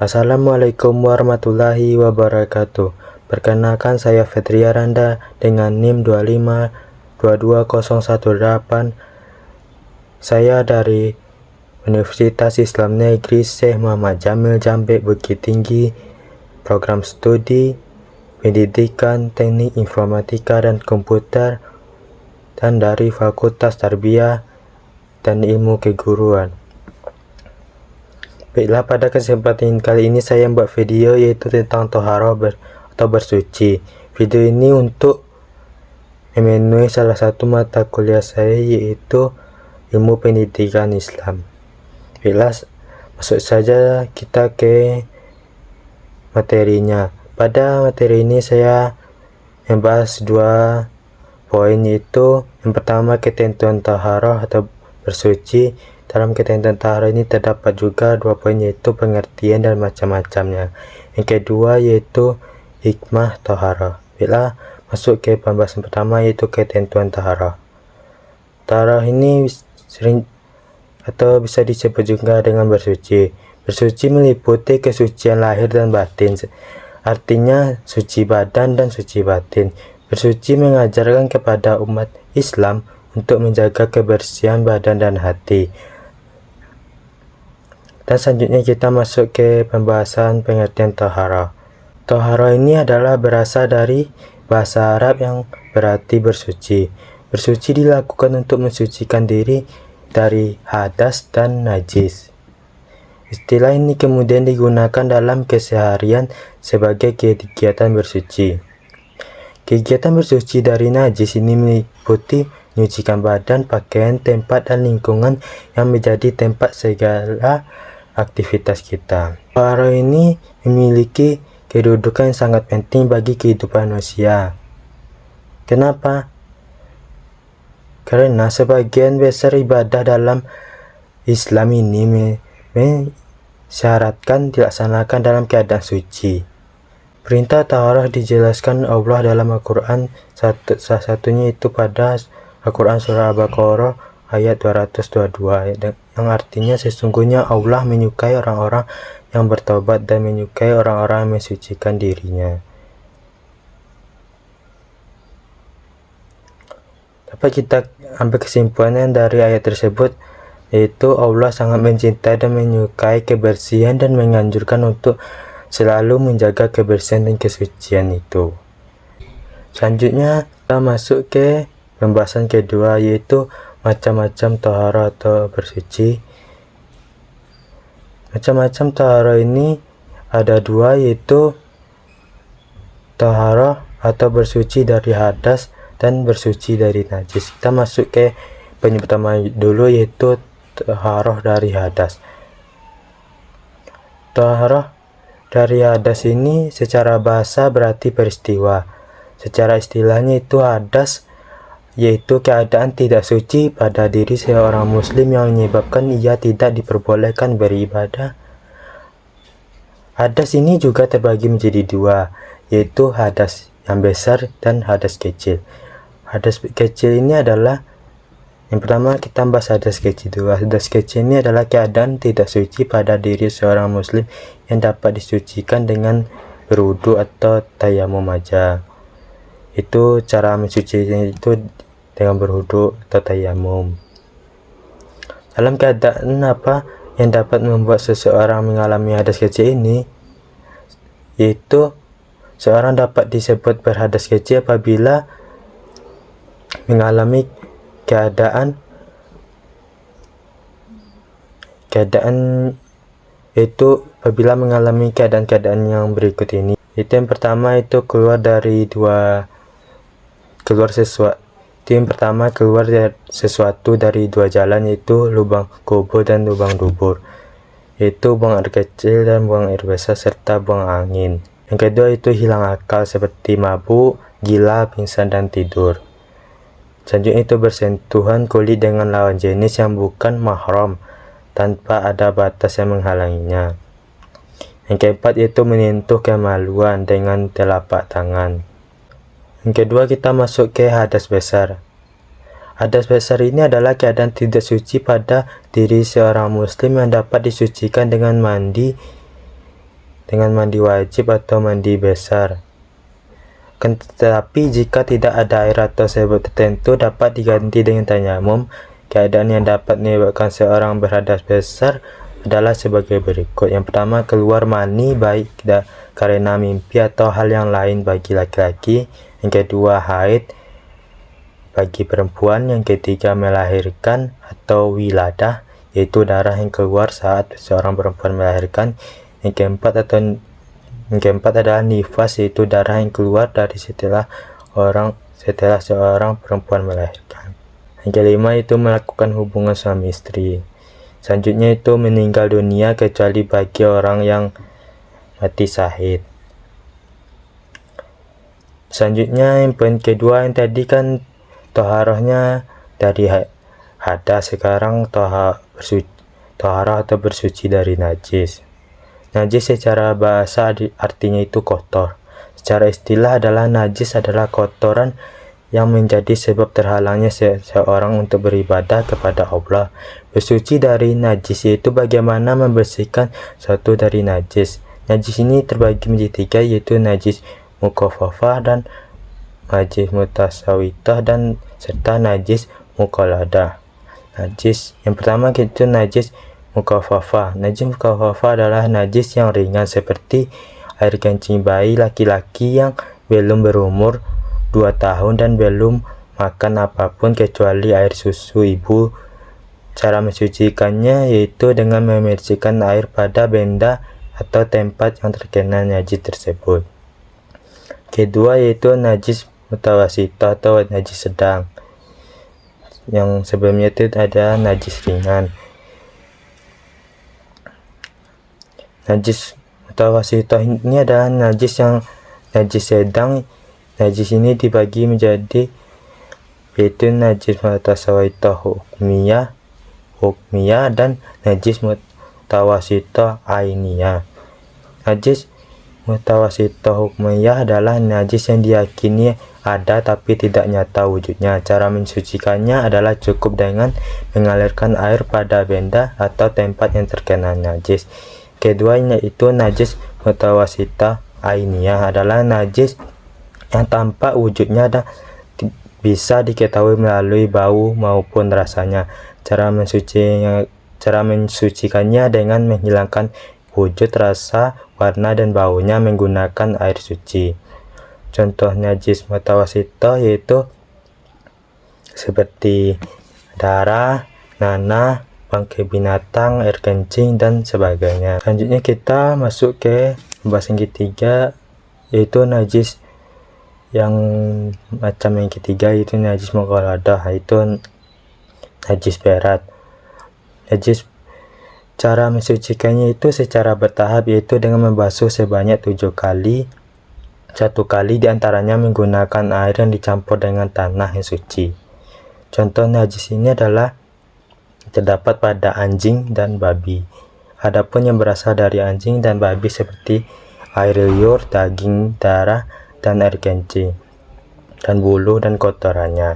Assalamualaikum warahmatullahi wabarakatuh. Perkenalkan, saya Fetria Randa dengan NIM 2522018. Saya dari Universitas Islam Negeri Syekh Muhammad Jamil Jambe Bukit Tinggi, program studi Pendidikan Teknik Informatika dan Komputer, dan dari Fakultas Tarbiyah dan Ilmu Keguruan. Baiklah, pada kesempatan kali ini saya membuat video yaitu tentang toharoh atau bersuci. Video ini untuk memenuhi salah satu mata kuliah saya yaitu Ilmu Pendidikan Islam. Baiklah, masuk saja kita ke materinya. Pada materi ini saya membahas dua poin, yaitu yang pertama ketentuan toharoh atau bersuci. Dalam ketentuan toharoh ini terdapat juga dua poin, yaitu pengertian dan macam-macamnya. Yang kedua yaitu hikmah toharoh. Bila masuk ke pembahasan pertama yaitu ketentuan toharoh. Toharoh ini sering atau bisa disebut juga dengan bersuci. Bersuci meliputi kesucian lahir dan batin, artinya suci badan dan suci batin. Bersuci mengajarkan kepada umat Islam untuk menjaga kebersihan badan dan hati. Dan selanjutnya kita masuk ke pembahasan pengertian toharoh. Toharoh ini adalah berasal dari bahasa Arab yang berarti bersuci. Bersuci dilakukan untuk mensucikan diri dari hadas dan najis. Istilah ini kemudian digunakan dalam keseharian sebagai kegiatan bersuci. Kegiatan bersuci dari najis ini meliputi menyucikan badan, pakaian, tempat, dan lingkungan yang menjadi tempat segala aktivitas kita. Toharoh ini memiliki kedudukan yang sangat penting bagi kehidupan manusia. Kenapa? Karena sebagian besar ibadah dalam Islam ini mensyaratkan dilaksanakan dalam keadaan suci. Perintah taharah dijelaskan Allah dalam Al-Quran, salah satunya itu pada Al-Quran surah Al-Baqarah ayat 222, yang artinya sesungguhnya Allah menyukai orang-orang yang bertobat dan menyukai orang-orang yang mensucikan dirinya. Dapat kita ambil kesimpulan dari ayat tersebut, yaitu Allah sangat mencintai dan menyukai kebersihan dan menganjurkan untuk selalu menjaga kebersihan dan kesucian itu. Selanjutnya kita masuk ke pembahasan kedua, yaitu macam-macam toharoh atau bersuci. Macam-macam toharoh ini ada dua, yaitu toharoh atau bersuci dari hadas dan bersuci dari najis. Kita masuk ke poin pertama dulu, yaitu toharoh dari hadas. Toharoh dari hadas ini secara bahasa berarti peristiwa. Secara istilahnya itu hadas yaitu keadaan tidak suci pada diri seorang muslim yang menyebabkan ia tidak diperbolehkan beribadah. Hadas ini juga terbagi menjadi dua, yaitu hadas yang besar dan hadas kecil. Hadas kecil ini adalah, yang pertama kita bahas hadas kecil dulu. Hadas kecil ini adalah keadaan tidak suci pada diri seorang muslim yang dapat disucikan dengan berwudu atau tayamum aja. Itu cara mensucinya itu dengan berwudu atau tayamum. Dalam keadaan apa yang dapat membuat seseorang mengalami hadas kecil ini, yaitu seorang dapat disebut berhadas kecil apabila mengalami keadaan itu apabila mengalami keadaan-keadaan yang berikut ini. Itu yang pertama itu keluar sesuatu dari dua jalan, yaitu lubang kubur dan lubang dubur, yaitu buang air kecil dan buang air besar serta buang angin. Yang kedua itu hilang akal seperti mabuk, gila, pingsan, dan tidur. Selanjutnya itu bersentuhan kulit dengan lawan jenis yang bukan mahram tanpa ada batas yang menghalanginya. Yang keempat yaitu menyentuh kemaluan dengan telapak tangan. Yang kedua kita masuk ke hadas besar. Hadas besar ini adalah keadaan tidak suci pada diri seorang muslim yang dapat disucikan dengan mandi dengan mandi wajib atau mandi besar. Tetapi jika tidak ada air atau sebab tertentu dapat diganti dengan tayamum. Keadaan yang dapat menyebabkan seorang berhadas besar adalah sebagai berikut. Yang pertama, keluar mani baik karena mimpi atau hal yang lain bagi laki-laki. Yang kedua, haid bagi perempuan. Yang ketiga, melahirkan atau wiladah, yaitu darah yang keluar saat seorang perempuan melahirkan. Yang keempat adalah nifas, yaitu darah yang keluar dari setelah seorang perempuan melahirkan. Yang kelima itu melakukan hubungan suami istri. Selanjutnya itu meninggal dunia kecuali bagi orang yang mati syahid. Selanjutnya yang poin kedua, yang tadi kan toharohnya dari hadas, sekarang toharoh atau bersuci dari najis. Najis secara bahasa artinya itu kotor. Secara istilah adalah najis adalah kotoran yang menjadi sebab terhalangnya seseorang untuk beribadah kepada Allah. Bersuci dari najis yaitu bagaimana membersihkan suatu dari najis. Najis ini terbagi menjadi tiga, yaitu najis mukhafafah dan najis mutasawitah dan serta najis muqalladah. Najis yang pertama itu najis mukhafafah. Najis mukhafafah adalah najis yang ringan seperti air kencing bayi laki-laki yang belum berumur 2 tahun dan belum makan apapun kecuali air susu ibu. Cara mensucikannya yaitu dengan membersihkan air pada benda atau tempat yang terkena najis tersebut. Kedua yaitu najis mutawasitah atau najis sedang. Yang sebelumnya itu ada najis ringan. Najis mutawasitah ini adalah najis sedang. Najis ini dibagi menjadi yaitu najis mutasawitah hukmiyah dan najis mutawasitah ainiyah. Najis mutawasitah hukmiyah adalah najis yang diyakini ada tapi tidak nyata wujudnya. Cara mensucikannya adalah cukup dengan mengalirkan air pada benda atau tempat yang terkena najis. Kedua yaitu najis mutawasitah ainiyah adalah najis yang tampak wujudnya dan bisa diketahui melalui bau maupun rasanya. Cara mensucikannya dengan menghilangkan wujud, rasa, warna, dan baunya menggunakan air suci. Contoh najis mutawasitah yaitu seperti darah, nanah, bangkai binatang, air kencing, dan sebagainya. Selanjutnya kita masuk ke pembahasan ketiga, yaitu najis yang macam yang ketiga, yaitu najis muqalladah, yaitu najis berat. Najis cara mensucikannya itu secara bertahap, yaitu dengan membasuh sebanyak 7 kali. 1 kali diantaranya menggunakan air yang dicampur dengan tanah yang suci. Contoh najis ini adalah terdapat pada anjing dan babi. Adapun yang berasal dari anjing dan babi seperti air liur, daging, darah, dan air kencing, dan bulu dan kotorannya.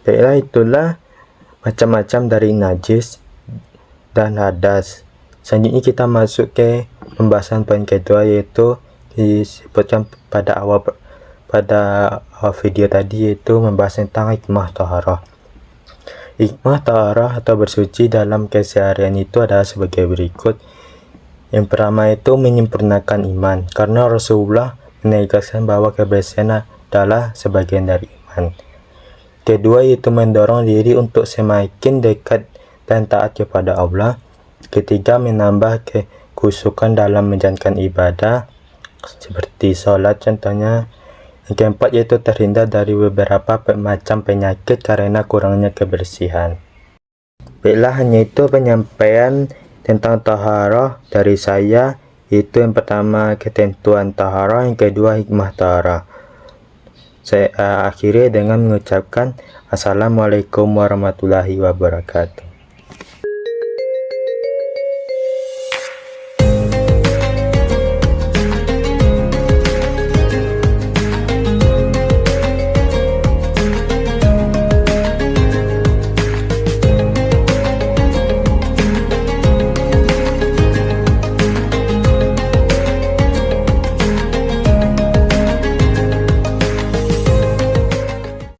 Baiklah, itulah macam-macam dari najis dan hadas. Selanjutnya kita masuk ke pembahasan poin kedua, yaitu disebutkan pada awal video tadi, yaitu membahas tentang hikmah taharah. Hikmah taharah atau bersuci dalam keseharian itu adalah sebagai berikut. Yang pertama itu menyempurnakan iman, karena Rasulullah menegaskan bahwa kebersihan adalah sebagian dari iman. Kedua yaitu mendorong diri untuk semakin dekat dan taat kepada Allah. Ketiga, menambah kekhusyukan dalam menjalankan ibadah seperti sholat contohnya. Yang keempat yaitu terhindar dari beberapa macam penyakit karena kurangnya kebersihan. Baiklah, hanya itu penyampaian tentang taharah dari saya, yaitu yang pertama ketentuan taharah, yang kedua hikmah taharah. Saya akhiri dengan mengucapkan Assalamualaikum warahmatullahi wabarakatuh.